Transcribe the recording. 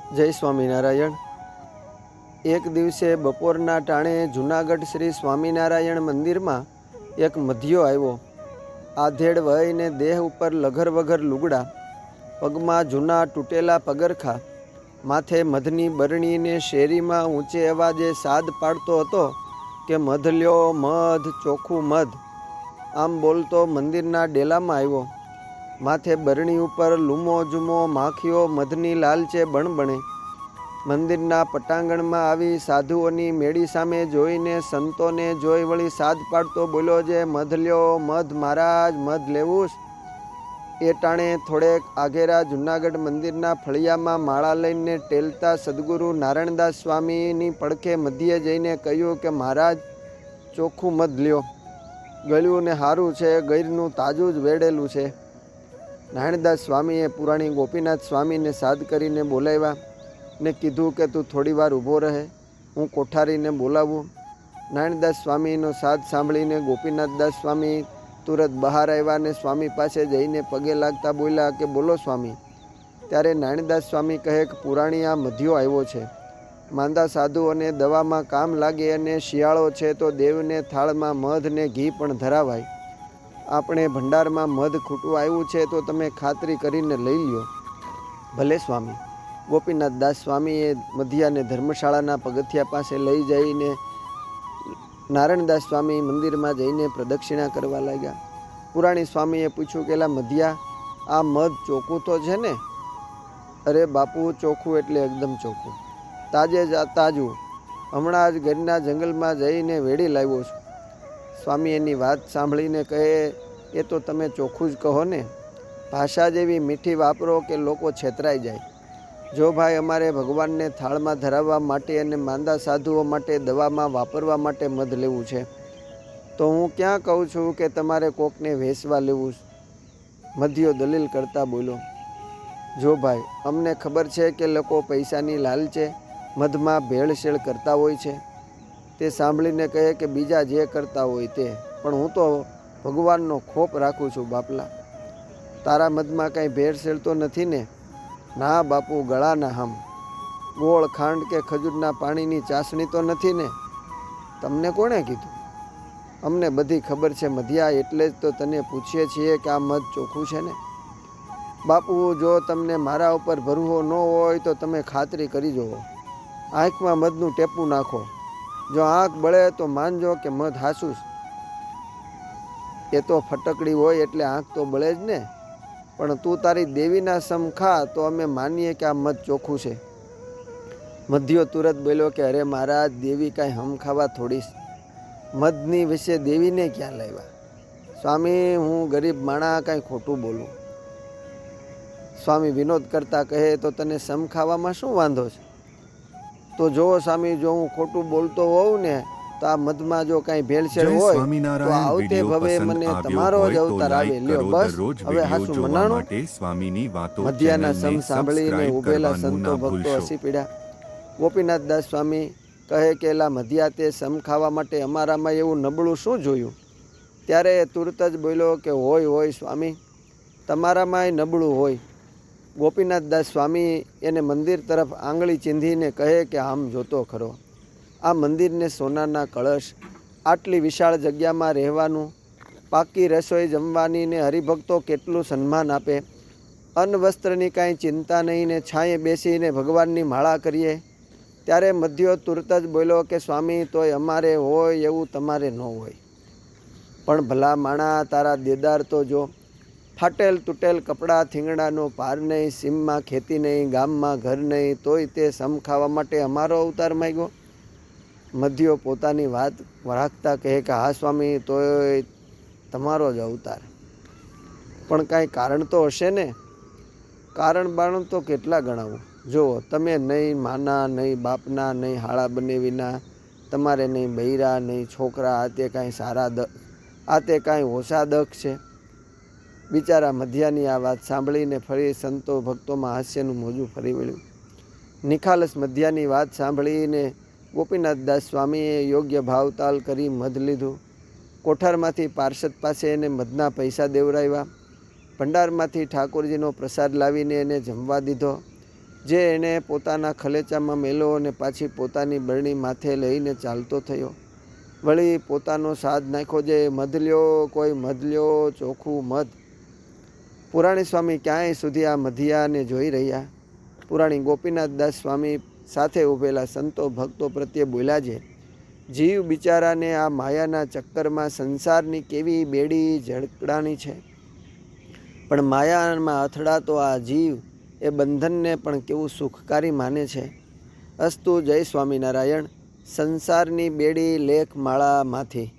જય સ્વામિનારાયણ। એક દિવસે બપોરના ટાણે જૂનાગઢ શ્રી સ્વામિનારાયણ મંદિરમાં એક મધ્યો આવ્યો। આધેડ વયને દેહ ઉપર લઘર વઘર લુગડા, પગમાં જૂના તૂટેલા પગરખા, માથે મધની બરણીને શેરીમાં ઊંચે અવાજે સાદ પાડતો હતો કે મધ લ્યો મધ, ચોખ્ખું મધ, આમ બોલતો મંદિરના ડેલામાં આવ્યો। માથે બરણી ઉપર લૂમો જુમો માખીઓ મધની લાલચે બણબણે। મંદિરના પટાંગણમાં આવી સાધુઓની મેળી સામે જોઈને સંતોને જોઈ વળી સાદ પાડતો બોલ્યો, જે મધ લ્યો મધ મહારાજ, મધ લેવું? એ ટાણે થોડેક આઘેરા જૂનાગઢ મંદિરના ફળિયામાં માળા લઈને ટેલતા સદગુરુ નારાયણદાસ સ્વામીની પડખે મધ્યે જઈને કહ્યું કે મહારાજ, ચોખ્ખું મધ લ્યો, ગળ્યું ને સારું છે, ગૈરનું તાજું જ વેડેલું છે। નારાયણદાસ સ્વામીએ પુરાણી ગોપીનાથ સ્વામીને સાદ કરીને બોલાવ્યા ને કીધું કે તું થોડી વાર ઊભો રહે, હું કોઠારીને બોલાવું। નારાયણદાસ સ્વામીનો સાદ સાંભળીને ગોપીનાથદાસ સ્વામી તુરત બહાર આવ્યા ને સ્વામી પાસે જઈને પગે લાગતા બોલ્યા કે બોલો સ્વામી। ત્યારે નારાયણદાસ સ્વામી કહે કે પુરાણી આ મધ્યો આવ્યો છે, માંદા સાધુઓને દવામાં કામ લાગે અને શિયાળો છે તો દેવને થાળમાં મધ ને ઘી પણ ધરાવાય। આપણે ભંડારમાં મધ ખૂટું આવ્યું છે તો તમે ખાતરી કરીને લઈ લ્યો। ભલે સ્વામી। ગોપીનાથદાસ સ્વામીએ મધ્યાને ધર્મશાળાના પગથિયા પાસે લઈ જઈને નારાયણદાસ સ્વામી મંદિરમાં જઈને પ્રદક્ષિણા કરવા લાગ્યા। પુરાણી સ્વામીએ પૂછ્યું કે એલા મધ્યા, આ મધ ચોખ્ખું તો છે ને? અરે બાપુ, ચોખ્ખું એટલે એકદમ ચોખ્ખું, તાજે જ તાજું, હમણાં જ ઘરના જંગલમાં જઈને વેડી લાવ્યો છું। સ્વામી એની વાત સાંભળીને કહે, એ તો તમે ચોખ્ખું જ કહો ને, ભાષા જેવી મીઠી વાપરો કે લોકો છેતરાઈ જાય। જો ભાઈ અમારે ભગવાનને થાળમાં ધરાવવા માટે અને માંદા સાધુઓ માટે દવામાં વાપરવા માટે મધ લેવું છે, તો હું ક્યાં કહું છું કે તમારે કોકને વેચવા લેવું? મધ્યો દલીલ કરતા બોલ્યો, જો ભાઈ, અમને ખબર છે કે લોકો પૈસાની લાલચે મધમાં ભેળસેળ કરતા હોય છે। તે સાંભળીને કહે કે બીજા જે કરતા હોય તે, પણ હું તો ભગવાનનો ખોપ રાખું છું બાપલા। તારા મધમાં કાંઈ ભેળસેળ તો નથી ને? ના બાપુ, ગળાના હમ, ગોળ ખાંડ કે ખજૂરના પાણીની ચાસણી તો નથી ને? તમને કોણે કીધું? અમને બધી ખબર છે મધ્યા, એટલે જ તો તને પૂછીએ છીએ કે આ મધ ચોખ્ખું છે ને? બાપુ, જો તમને મારા ઉપર ભરોસો ન હોય તો તમે ખાતરી કરી જુઓ, આંખમાં મધનું ટેપું નાખો, જો આંખ બળે તો માનજો કે મધ હાસું જ। એ તો ફટકડી હોય એટલે આંખ તો બળે જ ને, પણ તું તારી દેવીના સમ ખા તો અમે માનીએ કે આ મધ ચોખ્ખું છે। મધ્યો તુરત બોલ્યો કે અરે મહારાજ, દેવી કાંઈ હમ ખાવા થોડી, મધની વિશે દેવીને ક્યાં લાવ્યા? સ્વામી, હું ગરીબ માણા કાંઈ ખોટું બોલું? સ્વામી વિનોદ કરતા કહે, તો તને સમ ખાવામાં શું વાંધો છે? તો જો સ્વામી, જો હું ખોટું બોલતો હોઉં ને તો આ મધમાં જો કાંઈ ભેળસેળ હોય તો આવતે ભવે મને તમારો જ અવતાર આવે। લ્યો બસ, હવે હાસું મનાણું? મધ્યાના સમ સાંભળીને ઉભેલા સંતો ભક્તો હસી પડ્યા। ગોપીનાથદાસ સ્વામી કહે કે એલા મધ્યા, તે સમ ખાવા માટે અમારામાં એવું નબળું શું જોયું? ત્યારે તુરત જ બોલ્યો કે હોય સ્વામી, તમારામાંય નબળું હોય। ગોપીનાથદાસ સ્વામી એને મંદિર તરફ આંગળી ચીંધીને કહે કે આમ જોતો ખરો, આ મંદિરને સોનાના કળશ, આટલી વિશાળ જગ્યામાં રહેવાનું, પાકી રસોઈ જમવાની ને હરિભક્તો કેટલું સન્માન આપે, અન્ન વસ્ત્રની કાંઈ ચિંતા નહીં ને છાંયે બેસીને ભગવાનની માળા કરીએ। ત્યારે મધ્યો તુરત જ બોલ્યો કે સ્વામી, તોય અમારે હોય એવું તમારે ન હોય। પણ ભલા માણા, તારા દેદાર તો જો, ફાટેલ તૂટેલ કપડાં, થીંગડાનો પાર નહીં, સીમમાં ખેતી નહીં, ગામમાં ઘર નહીં, તોય તે સમ ખાવા માટે અમારો અવતાર માંગ્યો? મધ્યો પોતાની વાત રાખતા કહે કે હા સ્વામી, તોય તમારો જ અવતાર, પણ કાંઈ કારણ તો હશે ને? કારણ બારણ તો કેટલા ગણાવું? જુઓ, તમે નહીં માના, નહીં બાપના, નહીં હાળા બનેવીના, તમારે નહીં બૈરા, નહીં છોકરા, આ તે કાંઈ ઓછા દખ છે? બિચારા મધ્યાની આ વાત સાંભળીને ફરી સંતો ભક્તોમાં હાસ્યનું મોજું ફરી વળ્યું। નિખાલસ મધ્યાની વાત સાંભળીને ગોપીનાથદાસ સ્વામીએ યોગ્ય ભાવતાલ કરી મધ લીધું। કોઠારમાંથી પાર્ષદ પાસે એને મધના પૈસા દેવરાવ્યા। ભંડારમાંથી ઠાકોરજીનો પ્રસાદ લાવીને એને જમવા દીધો। જે એને પોતાના ખલેચામાં મેલો અને પાછી પોતાની બરણી માથે લઈને ચાલતો થયો. વળી પોતાનો સાદ નાખ્યો જે મધ લ્યો, કોઈ મધ લ્યો, ચોખ્ખું મધ. પુરાણી સ્વામી ક્યાંય સુધી આ મધિયાને જોઈ રહ્યા. પુરાણી ગોપીનાથદાસ સ્વામી સાથે ઊભેલા સંતો ભક્તો પ્રત્યે બોલ્યા છે, જીવ બિચારાને આ માયાના ચક્કરમાં સંસારની કેવી બેડી ઝડકડાની છે. પણ માયામાં અથડાતો આ જીવ એ બંધનને પણ કેવું સુખકારી માને છે. અસ્તુ જય સ્વામિનારાયણ. સંસારની બેડી લેખ માળામાંથી.